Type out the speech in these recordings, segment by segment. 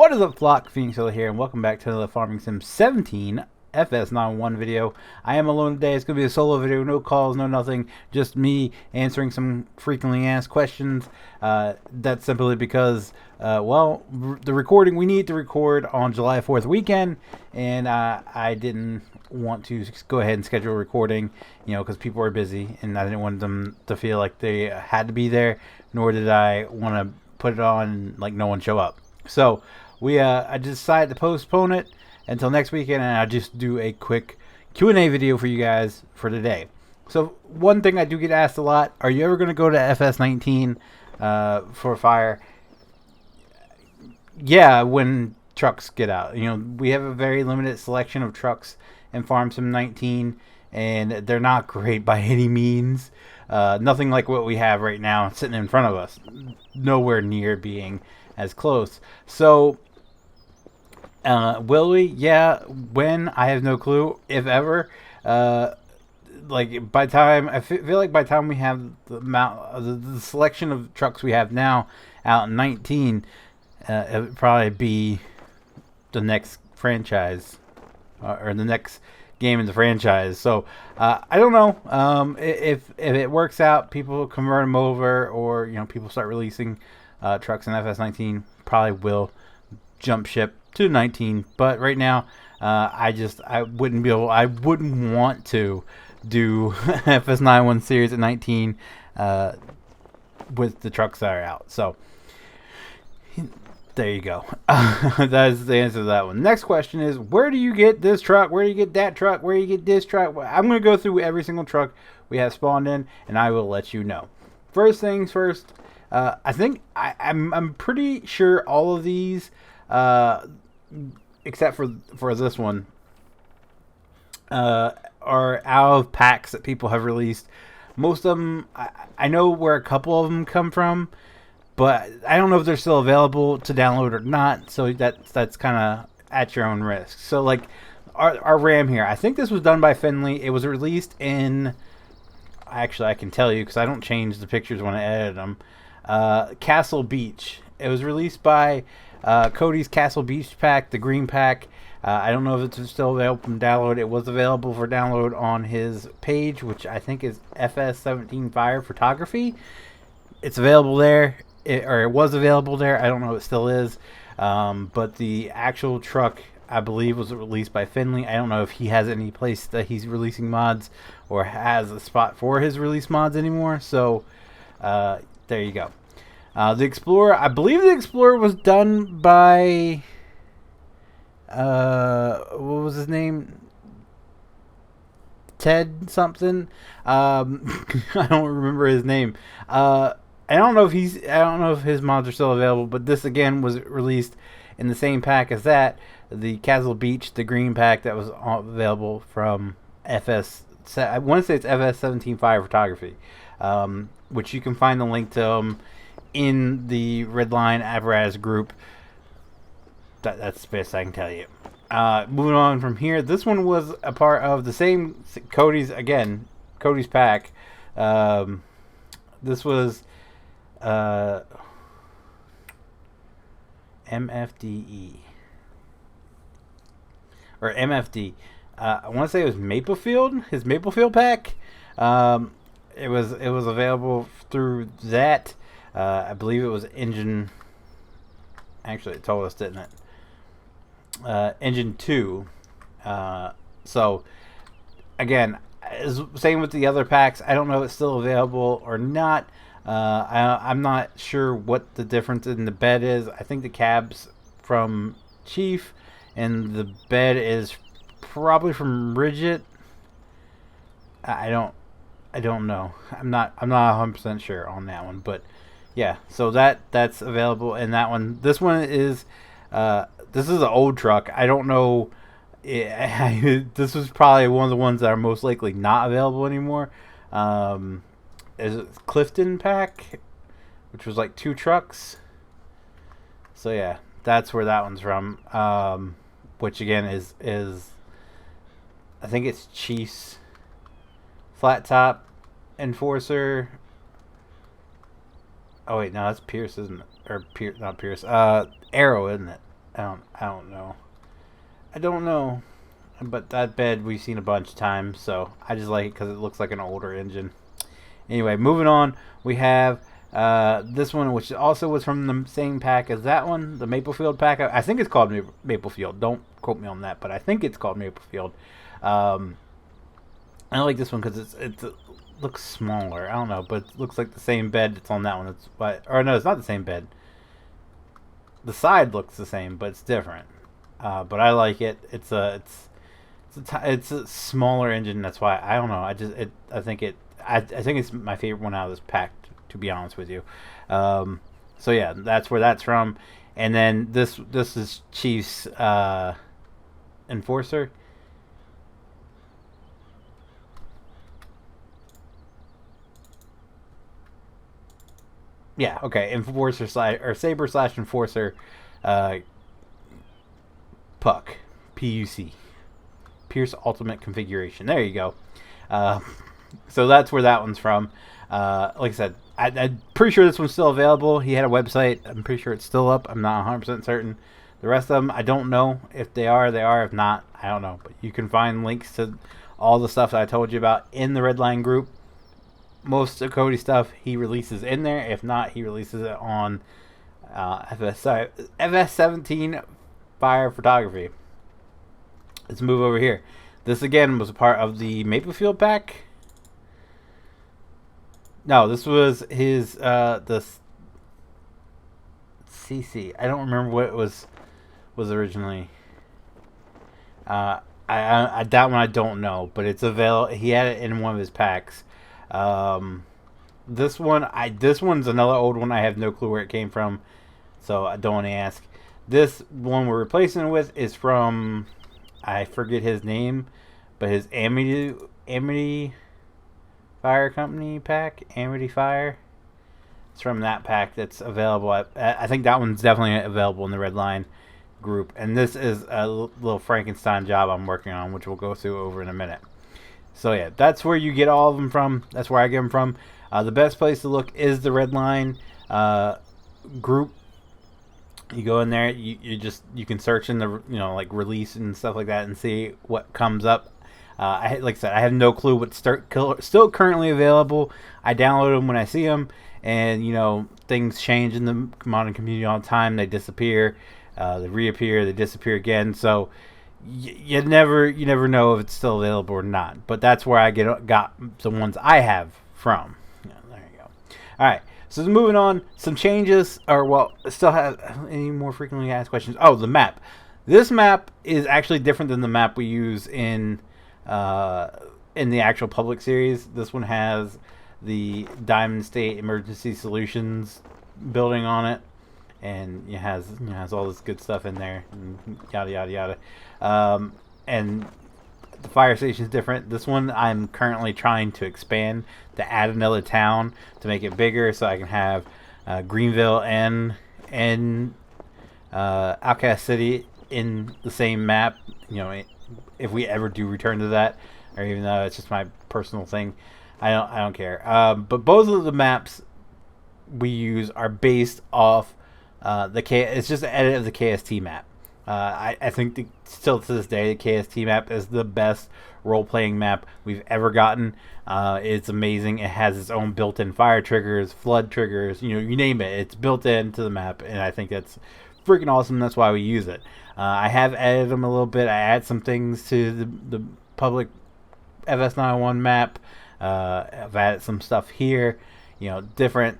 What is up, flock? Feenix here, and welcome back to another Farming Sim 17 FS91 video. I am alone today. It's going to be a solo video, no calls, no nothing, just me answering some frequently asked questions. That's simply because, the recording, we need to record on July 4th weekend, and I didn't want to go ahead and schedule a recording, because people are busy, and I didn't want them to feel like they had to be there, nor did I want to put it on and, like, no one show up. So I decided to postpone it until next weekend, and I'll just do a quick Q&A video for you guys for today. So one thing I do get asked a lot: are you ever going to go to FS19 for fire? Yeah, when trucks get out. We have a very limited selection of trucks in Farm Sim 19, and they're not great by any means. Nothing like what we have right now sitting in front of us. Nowhere near being as close. So will we? Yeah. When? I have no clue, if ever. Like, by time, I feel like by the time we have the amount, the selection of trucks we have now out in 19, it would probably be the next franchise, or the next game in the franchise. So I don't know if it works out, people convert them over, or people start releasing trucks in FS19. Probably will jump ship to 19, but right now I wouldn't want to do FS91 series at 19 with the trucks that are out. So there you go. That is the answer to that one. Next question is, where do you get this truck? Where do you get that truck? Where do you get this truck? I'm going to go through every single truck we have spawned in, and I will let you know. First things first, I think I'm pretty sure all of these, except for this one, are out of packs that people have released. Most of them, I know where a couple of them come from, but I don't know if they're still available to download or not. So that's kind of at your own risk. So, like, our RAM here, I think this was done by Finley. It was released in, actually I can tell you because I don't change the pictures when I edit them. Castle Beach. It was released by Cody's Castle Beach pack, the green pack. I don't know if it's still available from download. It was available for download on his page, which I think is FS17 Photography. It's available there, or it was available there. I don't know if it still is. But the actual truck, I believe, was released by Finley. I don't know if he has any place that he's releasing mods or has a spot for his release mods anymore. So there you go. The Explorer, I believe the Explorer was done by, what was his name? Ted something. I don't remember his name. I don't know if his mods are still available, but this again was released in the same pack as that, the Castle Beach, the green pack that was available from I want to say it's FS17 Photography, which you can find the link to in the Redline Apparatus group. That's the best I can tell you. Moving on from here, this one was a part of the same Cody's pack. This was MFDE or MFD. I want to say it was Maplefield, his Maplefield pack. It was available through that. I believe it was Engine. Actually, it told us, didn't it? Engine 2. So again, same with the other packs. I don't know if it's still available or not. I'm not sure what the difference in the bed is. I think the cab's from Chief, and the bed is probably from Rigid. I don't know. I'm not 100% sure on that one, but yeah. So that's available in that one. This one is this is an old truck. I don't know. This was probably one of the ones that are most likely not available anymore. Is it Clifton pack, which was like 2 trucks. So yeah, that's where that one's from. Which again is I think it's Chief's flat top Enforcer. Oh wait, no, that's Pierce, isn't it? Or Pierce, not Pierce. Arrow, isn't it? I don't know. I don't know. But that bed we've seen a bunch of times, so I just like it because it looks like an older engine. Anyway, moving on, we have this one, which also was from the same pack as that one, the Maplefield pack. I think it's called Maplefield. Don't quote me on that, but I think it's called Maplefield. I like this one because it looks smaller. I don't know, but it looks like the same bed that's on that one. Or no, it's not the same bed. The side looks the same, but it's different. But I like it. It's a smaller engine. That's why I don't know. I think it's my favorite one out of this pack, to be honest with you. So yeah, that's where that's from. And then this is Chief's Enforcer. Yeah, okay. Enforcer or Saber / Enforcer, Puck, PUC, Pierce Ultimate Configuration. There you go. So that's where that one's from. Like I said, I'm pretty sure this one's still available. He had a website. I'm pretty sure it's still up. I'm not 100% certain. The rest of them, I don't know. If they are, they are. If not, I don't know. But you can find links to all the stuff that I told you about in the Redline group. Most of Cody's stuff he releases in there. If not, he releases it on FS17 Fire Photography. Let's move over here. This again was a part of the Maplefield pack. No, this was his the CC. I don't remember what it was originally. I that one I don't know, but it's available. He had it in one of his packs. This one's another old one. I have no clue where it came from, so I don't want to ask. This one we're replacing it with is from, I forget his name, but his Amity Fire Company pack, Amity Fire. It's from that pack that's available. I think that one's definitely available in the Redline group. And this is a little Frankenstein job I'm working on, which we'll go through over in a minute. So yeah, that's where you get all of them from. That's where I get them from. The best place to look is the Redline group. You go in there, you can search in the like release and stuff like that and see what comes up. Like I said, I have no clue what's still currently available. I download them when I see them, and things change in the modern community all the time. They disappear, they reappear, they disappear again. So you never know if it's still available or not. But that's where I got the ones I have from. Yeah, there you go. All right. So moving on, some changes, still have any more frequently asked questions. Oh, the map. This map is actually different than the map we use in the actual public series. This one has the Diamond State Emergency Solutions building on it, and it has all this good stuff in there, and yada yada yada. And the fire station is different. This one I'm currently trying to expand to add another town to make it bigger, so I can have Greenville and Outcast City in the same map. If we ever do return to that, or even though it's just my personal thing, I don't care. But both of the maps we use are based off it's just an edit of the KST map. I think still to this day, the KST map is the best role-playing map we've ever gotten. It's amazing. It has its own built-in fire triggers, flood triggers, you name it. It's built into the map, and I think that's freaking awesome. That's why we use it. I have edited them a little bit. I add some things to the public FS901 map. I've added some stuff here, different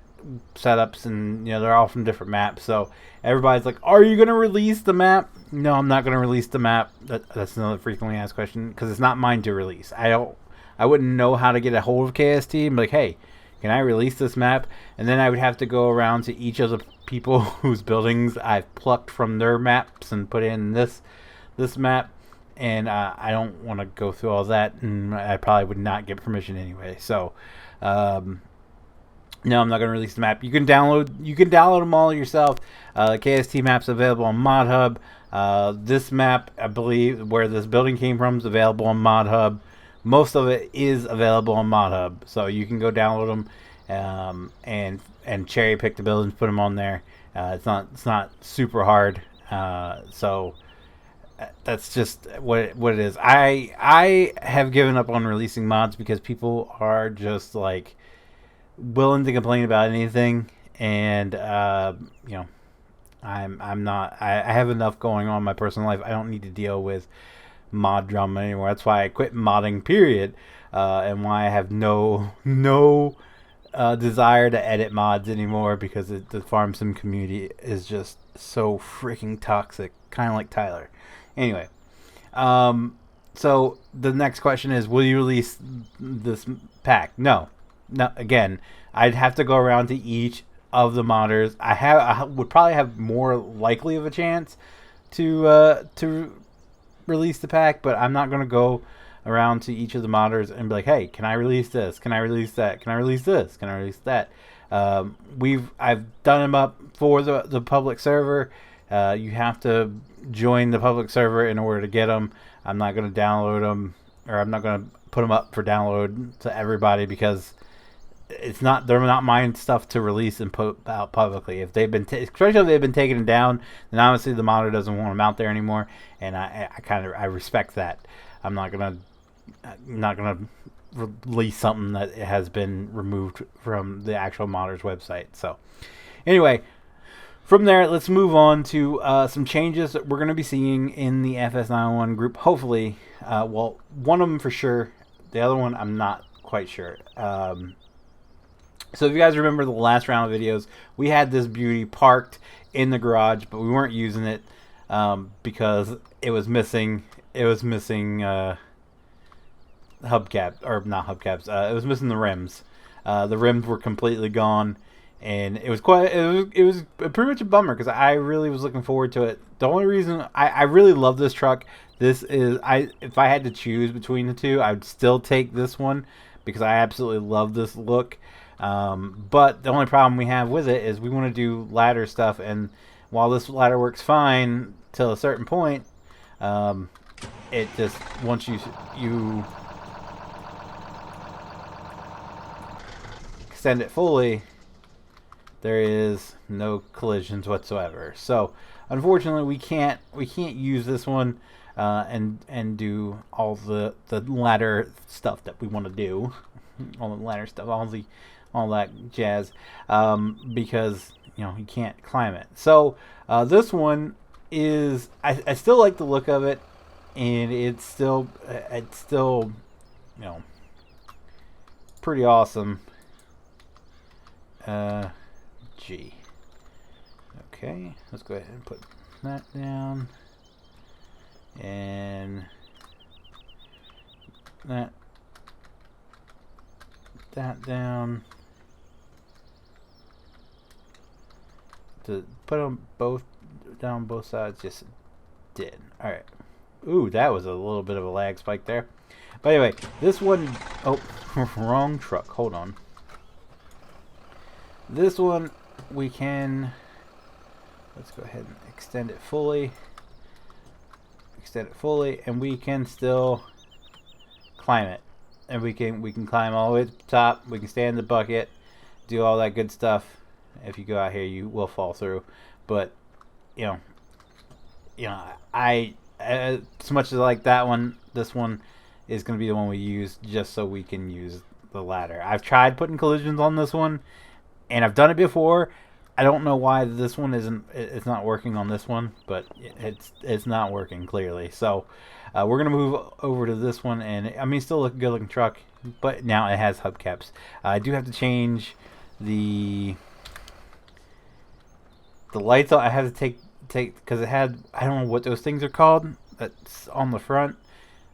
setups, and they're all from different maps. So everybody's like, are you going to release the map? No, I'm not going to release the map. That's another frequently asked question, because it's not mine to release. I wouldn't know how to get a hold of KST and be like, hey, can I release this map? And then I would have to go around to each of the people whose buildings I've plucked from their maps and put in this map. And I don't want to go through all that, and I probably would not get permission anyway. So no, I'm not going to release the map. You can download them all yourself. KST map's available on ModHub. This map, I believe, where this building came from, is available on ModHub. Most of it is available on ModHub, so you can go download them and cherry pick the buildings, put them on there. It's not super hard. So that's just what it is. I have given up on releasing mods because people are just like willing to complain about anything, and you know, I'm not. I have enough going on in my personal life. I don't need to deal with mod drama anymore. That's why I quit modding. Period. And why I have no desire to edit mods anymore, because the farm sim community is just so freaking toxic, kind of like Tyler. Anyway, so the next question is, will you release this pack? No. Again, I'd have to go around to each of the modders. I would probably have more likely of a chance to release the pack, but I'm not going to go around to each of the modders and be like, hey, can I release this? Can I release that? Can I release this? Can I release that? I've done them up for the public server. You have to join the public server in order to get them. I'm not going to download them, or I'm not going to put them up for download to everybody, because they're not my stuff to release and put out publicly. If they've been especially if they've been taken down, then obviously the modder doesn't want them out there anymore, and I respect that. I'm not gonna release something that has been removed from the actual modder's website. So anyway, from there, let's move on to some changes that we're going to be seeing in the FS901 group. Hopefully, well, one of them for sure. The other one, I'm not quite sure. So if you guys remember the last round of videos, we had this beauty parked in the garage, but we weren't using it because it was missing. It was missing hubcap, or not hubcaps. It was missing the rims. The rims were completely gone, and it was pretty much a bummer, because I really was looking forward to it. The only reason I really love this truck. If I had to choose between the two, I would still take this one, because I absolutely love this look. But the only problem we have with it is we want to do ladder stuff, and while this ladder works fine till a certain point, it just, once you extend it fully, there is no collisions whatsoever. So unfortunately, we can't use this one and do all the ladder stuff that we want to do, all the ladder stuff, all that jazz, because you can't climb it. So this one is, I still like the look of it, and it's still pretty awesome. G. Okay, let's go ahead and put that down, and that down. To put them both down both sides, just did. Alright. Ooh, that was a little bit of a lag spike there. But anyway, this one, oh, wrong truck. Hold on. This one, we can, let's go ahead and extend it fully. Extend it fully, and we can still climb it. And we can climb all the way to the top. We can stand in the bucket, do all that good stuff. If you go out here, you will fall through. But I as much as I like that one, this one is going to be the one we use, just so we can use the ladder. I've tried putting collisions on this one, and I've done it before. I don't know why this one it's not working on this one, but it's not working clearly. So we're gonna move over to this one, and I mean, still a good looking truck, but now it has hubcaps. I do have to change the lights. I have to take because it had, I don't know what those things are called, that's on the front.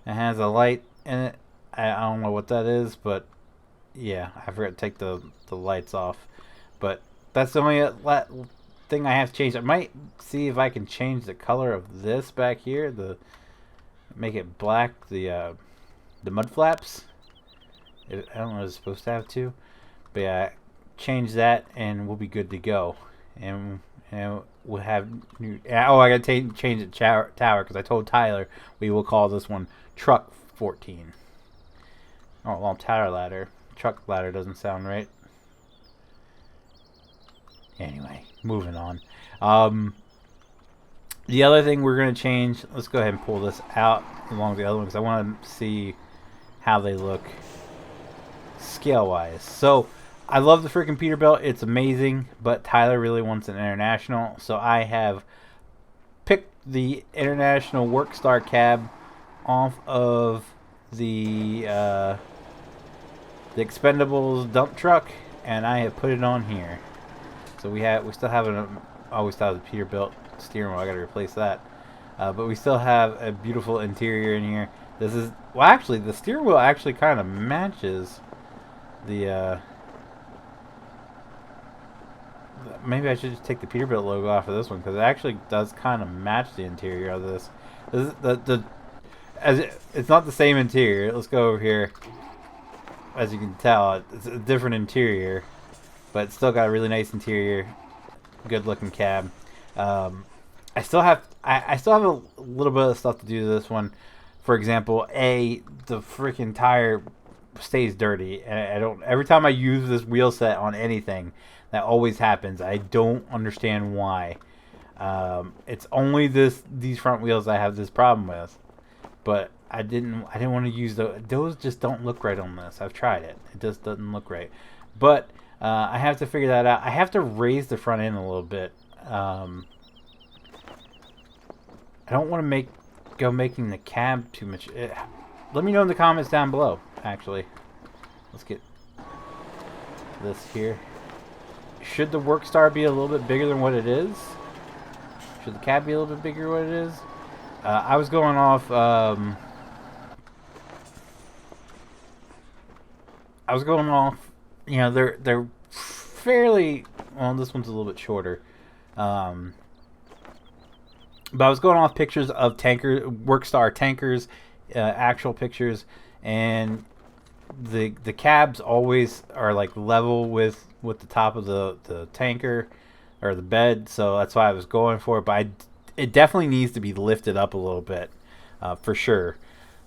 It has a light in it. I don't know what that is, but yeah, I forgot to take the lights off. But that's the only thing I have to change. I might see if I can change the color of this back here, make it black, the mud flaps. I don't know if it's supposed to have to, but yeah, change that and we'll be good to go. And we'll have new. Oh, I gotta change the tower, because I told Tyler we will call this one Truck 14. Oh, well, tower ladder. Truck ladder doesn't sound right. Anyway, moving on. The other thing we're going to change, let's go ahead and pull this out along the other one because I want to see how they look scale-wise. So, I love the freaking Peterbilt. It's amazing, but Tyler really wants an International. So, I have picked the International Workstar cab off of the Expendables dump truck, and I have put it on here. So we still have always thought of the Peterbilt steering wheel. I got to replace that, but we still have a beautiful interior in here. This is, well, actually the steering wheel actually kind of matches the maybe I should just take the Peterbilt logo off of this one because it actually does kind of match the interior of this. This is it's not the same interior. Let's go over here. As you can tell, it's a different interior, but it's still got a really nice interior, good looking cab. I still have a little bit of stuff to do to this one. For example, the freaking tire stays dirty, and I don't. Every time I use this wheel set on anything, that always happens. I don't understand why. It's only these front wheels I have this problem with, but I didn't want to use those. Just don't look right on this. I've tried it. It just doesn't look right. But I have to figure that out. I have to raise the front end a little bit. I don't want to go making the cab too much. Let me know in the comments down below. Actually, let's get this here. Should the Workstar be a little bit bigger than what it is? Should the cab be a little bit bigger than what it is? I was going off. You know, they're fairly, well, this one's a little bit shorter. But I was going off pictures of Workstar tankers, actual pictures, and the cabs always are like level with the top of the tanker or the bed, so that's why I was going for it. But it definitely needs to be lifted up a little bit, for sure.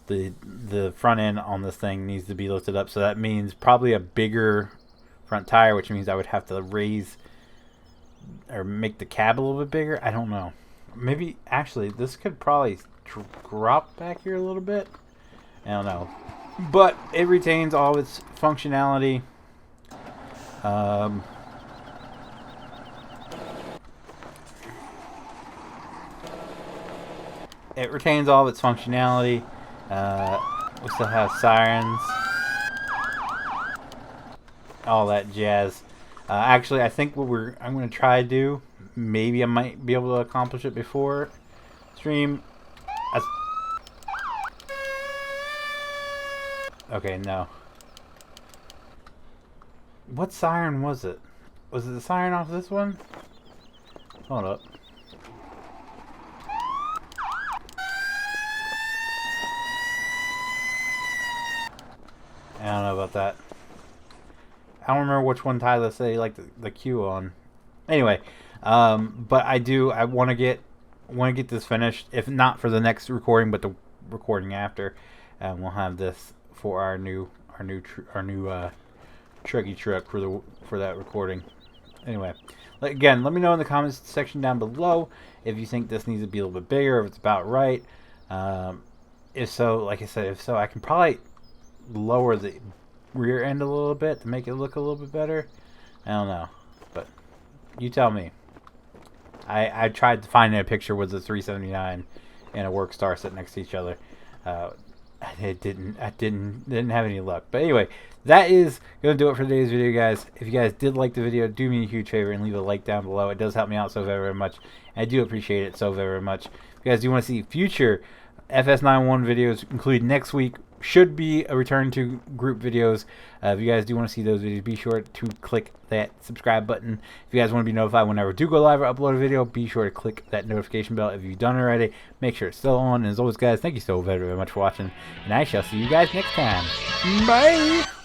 The front end on this thing needs to be lifted up, so that means probably a bigger front tire, which means I would have to raise or make the cab a little bit bigger. I don't know. Maybe actually this could probably drop back here a little bit. I don't know, but it retains all its functionality. It retains all of its functionality. We still have sirens, all that jazz. Actually, I think what I'm going to try to do, maybe I might be able to accomplish it before stream. Okay, no. What siren was it? Was it the siren off this one? Hold up. I don't know about that. I don't remember which one Tyler said he liked the Q on. Anyway, but I want to get this finished. If not for the next recording, but the recording after, we'll have this for our new trucky truck for that recording. Anyway, again, let me know in the comments section down below if you think this needs to be a little bit bigger, if it's about right. If so, like I said, if so, I can probably lower the rear end a little bit to make it look a little bit better. I don't know, but you tell me. I tried to find a picture with the 379 and a Workstar sitting next to each other. I didn't have any luck. But anyway, that is gonna do it for today's video, guys. If you guys did like the video, do me a huge favor and leave a like down below. It does help me out so very, very much. I do appreciate it so very, very much. If you guys do want to see future FS91 videos, including next week, should be a return to group videos. If you guys do want to see those videos, be sure to click that subscribe button. If you guys want to be notified whenever I do go live or upload a video, be sure to click that notification bell. If you've done it already, make sure it's still on. And as always, guys, thank you so very, very much for watching, and I shall see you guys next time. Bye!